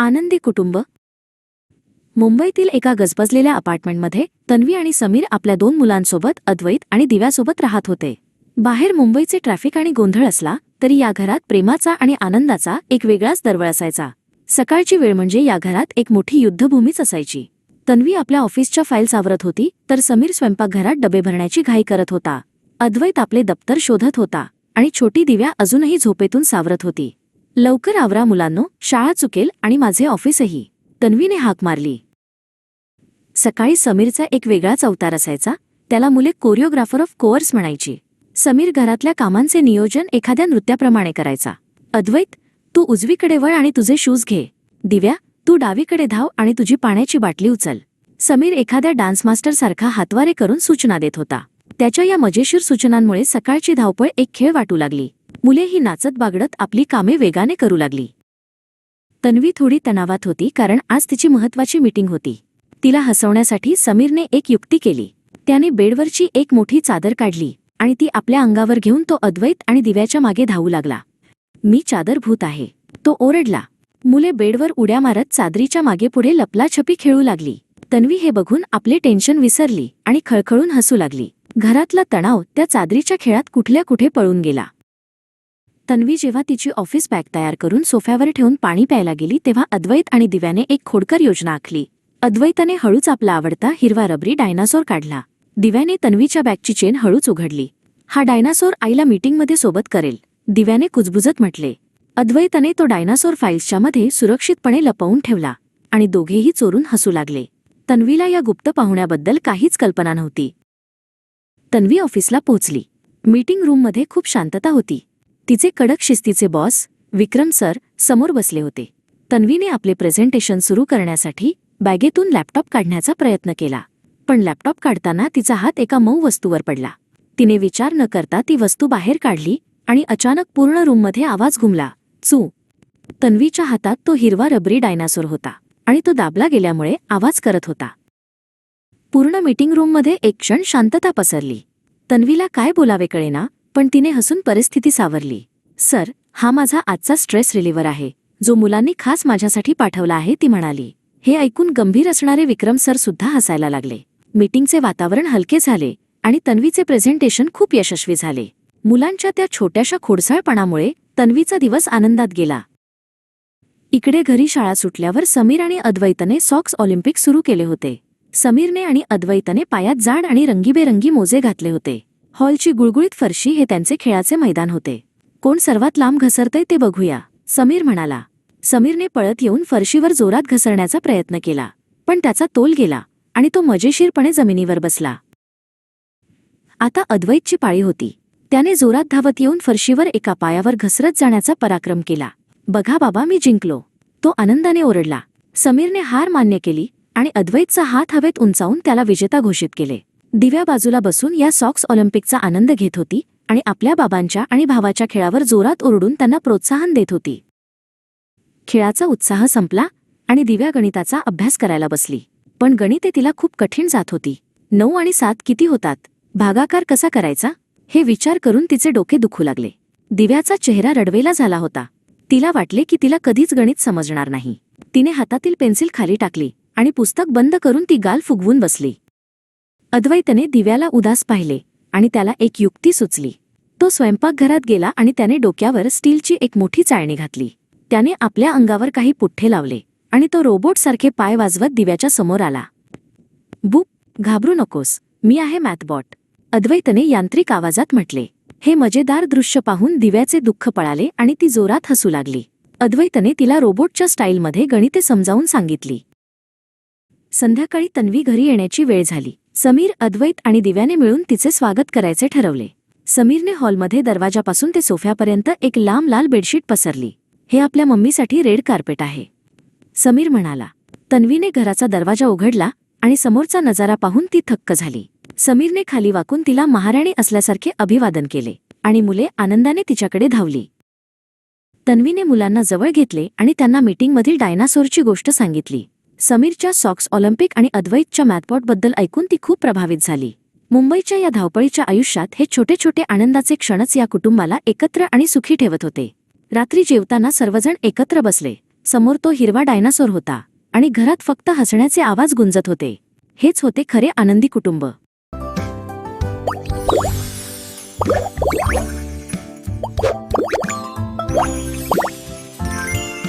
आनंदी कुटुंब. मुंबईतील एका गजबजलेल्या अपार्टमेंटमध्ये तन्वी आणि समीर आपल्या 2 मुलांसोबत अद्वैत आणि दिव्यासोबत राहत होते. बाहेर मुंबईचे ट्रॅफिक आणि गोंधळ असला तरी या घरात प्रेमाचा आणि आनंदाचा एक वेगळाच दरवळ असायचा. सकाळची वेळ म्हणजे या घरात एक मोठी युद्धभूमीच असायची. तन्वी आपल्या ऑफिसच्या फाईल्स आवरत होती तर समीर स्वयंपाकघरात डबे भरण्याची घाई करत होता. अद्वैत आपले दप्तर शोधत होता आणि छोटी दिव्या अजूनही झोपेतून सावरत होती. लवकर आवरा मुलांनो, शाळा चुकेल आणि माझे ऑफिसही, तन्वीने हाक मारली. सकाळी समीरचा एक वेगळाच अवतार असायचा. त्याला मुले कोरिओग्राफर ऑफ कोअर्स म्हणायची. समीर घरातल्या कामांचे नियोजन एखाद्या नृत्याप्रमाणे करायचा. अद्वैत, तू उजवीकडे वळ आणि तुझे शूज घे. दिव्या, तू डावीकडे धाव आणि तुझी पाण्याची बाटली उचल. समीर एखाद्या डान्स मास्टरसारखा हातवारे करून सूचना देत होता. त्याच्या या मजेशीर सूचनांमुळे सकाळची धावपळ एक खेळ वाटू लागली. मुलेही नाचत बागडत आपली कामे वेगाने करू लागली. तन्वी थोडी तणावात होती कारण आज तिची महत्त्वाची मीटिंग होती. तिला हसवण्यासाठी समीरने एक युक्ती केली. त्याने बेडवरची एक मोठी चादर काढली आणि ती आपल्या अंगावर घेऊन तो अद्वैत आणि दिव्याच्या मागे धावू लागला. मी चादर भूत आहे, तो ओरडला. मुले बेडवर उड्या मारत चादरीच्या मागे पुढे लपलाछपी खेळू लागली. तन्वी हे बघून आपले टेन्शन विसरली आणि खळखळून हसू लागली. घरातला तणाव त्या चादरीच्या खेळात कुठल्या कुठे पळून गेला. तन्वी जेव्हा तिची ऑफिस बॅग तयार करून सोफ्यावर ठेवून पाणी प्यायला गेली तेव्हा अद्वैत आणि दिव्याने एक खोडकर योजना आखली. अद्वैताने हळूच आपला आवडता हिरवा रबरी डायनासोर काढला. दिव्याने तन्वीच्या बॅगची चेन हळूच उघडली. हा डायनासोर आईला मीटिंगमध्ये सोबत करेल, दिव्याने कुजबुजत म्हटले. अद्वैताने तो डायनासोर फाईल्सच्या मध्ये सुरक्षितपणे लपवून ठेवला आणि दोघेही चोरून हसू लागले. तन्वीला या गुप्त पाहुण्याबद्दल काहीच कल्पना नव्हती. तन्वी ऑफिसला पोहोचली. मीटिंग रूममध्ये खूप शांतता होती. तिचे कडक शिस्तीचे बॉस विक्रम सर समोर बसले होते. तन्वीने आपले प्रेझेंटेशन सुरू करण्यासाठी बॅगेतून लॅपटॉप काढण्याचा प्रयत्न केला, पण लॅपटॉप काढताना तिचा हात एका मऊ वस्तूवर पडला. तिने विचार न करता ती वस्तू बाहेर काढली आणि अचानक पूर्ण रूममध्ये आवाज घुमला, चू. तन्वीच्या हातात तो हिरवा रबरी डायनासोर होता आणि तो दाबला गेल्यामुळे आवाज करत होता. पूर्ण मीटिंग रूममध्ये एक क्षण शांतता पसरली. तन्वीला काय बोलावे कळेना, पण तिने हसून परिस्थिती सावरली. सर, हा माझा आजचा स्ट्रेस रिलीव्हर आहे, जो मुलांनी खास माझ्यासाठी पाठवला आहे, ती म्हणाली. हे ऐकून गंभीर असणारे विक्रम सर सुद्धा हसायला लागले. मीटिंगचे वातावरण हलके झाले आणि तन्वीचे प्रेझेंटेशन खूप यशस्वी झाले. मुलांच्या त्या छोट्याशा खोडसाळपणामुळे तन्वीचा दिवस आनंदात गेला. इकडे घरी शाळा सुटल्यावर समीर आणि अद्वैतने सॉक्स ऑलिम्पिक सुरू केले होते. समीरने आणि अद्वैतने पायात जाड आणि रंगीबेरंगी मोजे घातले होते. हॉलची गुळगुळीत फरशी हे त्यांचे खेळाचे मैदान होते. कोण सर्वात लांब घसरतंय ते बघूया, समीर म्हणाला. समीरने पळत येऊन फरशीवर जोरात घसरण्याचा प्रयत्न केला, पण त्याचा तोल गेला आणि तो मजेशीरपणे जमिनीवर बसला. आता अद्वैतची पाळी होती. त्याने जोरात धावत येऊन फरशीवर एका पायावर घसरत जाण्याचा पराक्रम केला. बघा बाबा, मी जिंकलो, तो आनंदाने ओरडला. समीरने हार मान्य केली आणि अद्वैतचा हात हवेत उंचावून त्याला विजेता घोषित केले. दिव्या बाजूला बसून या सॉक्स ऑलिम्पिकचा आनंद घेत होती आणि आपल्या बाबांच्या आणि भावाच्या खेळावर जोरात ओरडून त्यांना प्रोत्साहन देत होती. खेळाचा उत्साह संपला आणि दिव्या गणिताचा अभ्यास करायला बसली. पण गणिते तिला खूप कठीण जात होती. 9 आणि 7 किती होतात, भागाकार कसा करायचा, हे विचार करून तिचे डोके दुखू लागले. दिव्याचा चेहरा रडवेला झाला होता. तिला वाटले की तिला कधीच गणित समजणार नाही. तिने हातातील पेन्सिल खाली टाकली आणि पुस्तक बंद करून ती गाल फुगवून बसली. अद्वैतने दिव्याला उदास पाहिले आणि त्याला एक युक्ती सुचली. तो स्वयंपाकघरात गेला आणि त्याने डोक्यावर स्टीलची एक मोठी चाळणी घातली. त्याने आपल्या अंगावर काही पुठ्ठे लावले आणि तो रोबोटसारखे पाय वाजवत दिव्याच्या समोर आला. बुप, घाबरू नकोस, मी आहे मॅथबॉट, अद्वैतने यांत्रिक आवाजात म्हटले. हे मजेदार दृश्य पाहून दिव्याचे दुःख पळाले आणि ती जोरात हसू लागली. अद्वैतने तिला रोबोटच्या स्टाईलमध्ये गणिते समजावून सांगितली. संध्याकाळी तन्वी घरी येण्याची वेळ झाली. समीर, अद्वैत आणि दिव्याने मिळून तिचे स्वागत करायचे ठरवले. समीरने हॉलमध्ये दरवाजापासून ते सोफ्यापर्यंत एक लांब लाल बेडशीट पसरली. हे आपल्या मम्मीसाठी रेड कार्पेट आहे, समीर म्हणाला. तन्वीने घराचा दरवाजा उघडला आणि समोरचा नजारा पाहून ती थक्क झाली. समीरने खाली वाकून तिला महाराणी असल्यासारखे अभिवादन केले आणि मुले आनंदाने तिच्याकडे धावली. तन्वीने मुलांना जवळ घेतले आणि त्यांना मीटिंगमधील डायनासोरची गोष्ट सांगितली. समीरच्या सॉक्स ऑलिम्पिक आणि अद्वैतच्या मॅथबॉटबद्दल ऐकून ती खूप प्रभावित झाली. मुंबईच्या या धावपळीच्या आयुष्यात हे छोटे छोटे आनंदाचे क्षणच या कुटुंबाला एकत्र आणि सुखी ठेवत होते. रात्री जेवताना सर्वजण एकत्र बसले. समोर तो हिरवा डायनासोर होता आणि घरात फक्त हसण्याचे आवाज गुंजत होते. हेच होते खरे आनंदी कुटुंब.